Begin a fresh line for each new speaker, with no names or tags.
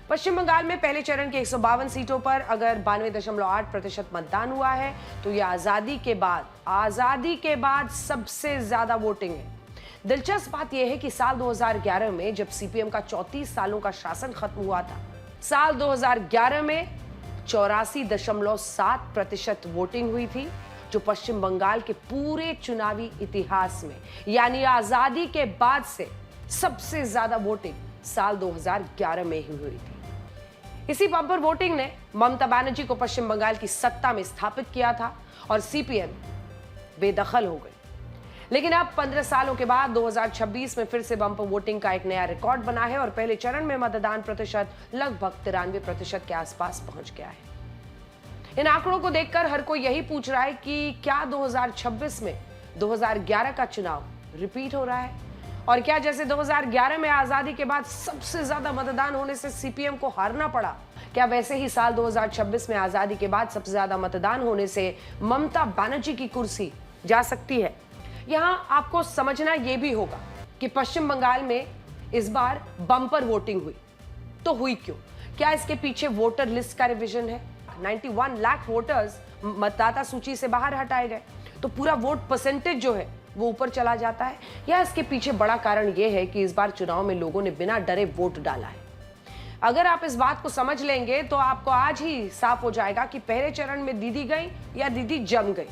पश्चिम बंगाल में पहले चरण के 152 सीटों पर अगर 92.8% मतदान हुआ है तो यह आजादी के बाद सबसे ज्यादा वोटिंग है। दिलचस्प बात यह है कि साल 2011 में जब सीपीएम का 34 सालों का शासन खत्म हुआ था, साल 2011 में 84.7% वोटिंग हुई थी, जो पश्चिम बंगाल के पूरे चुनावी इतिहास में यानी आजादी के बाद से सबसे ज्यादा वोटिंग साल 2011 में ही हुई थी। इसी बम्पर वोटिंग ने ममता बनर्जी को पश्चिम बंगाल की सत्ता में स्थापित किया था और सीपीएम बेदखल हो गई। लेकिन अब 15 सालों के बाद 2026 में फिर से बम्पर वोटिंग का एक नया रिकॉर्ड बना है और पहले चरण में मतदान प्रतिशत लगभग 93% के आसपास पहुंच गया है। इन आंकड़ों को देखकर हर कोई यही पूछ रहा है कि क्या 2026 में 2011 का चुनाव रिपीट हो रहा है और क्या जैसे 2011 में आजादी के बाद सबसे ज्यादा मतदान होने से सीपीएम को हारना पड़ा, क्या वैसे ही साल 2026 में आजादी के बाद सबसे ज्यादा मतदान होने से ममता बनर्जी की कुर्सी जा सकती है? यहां आपको समझना यह भी होगा कि पश्चिम बंगाल में इस बार बम्पर वोटिंग हुई, तो हुई क्यों? क्या इसके पीछे वोटर लिस्ट का रिवीजन है? 91 लाख वोटर्स मतदाता सूची से बाहर हटाए गए, तो पूरा वोट परसेंटेज जो है वो ऊपर चला जाता है, या इसके पीछे बड़ा कारण यह है कि इस बार चुनाव में लोगों ने बिना डरे वोट डाला है? अगर आप इस बात को समझ लेंगे तो आपको आज ही साफ हो जाएगा कि पहले चरण में दीदी गई या दीदी जम गई।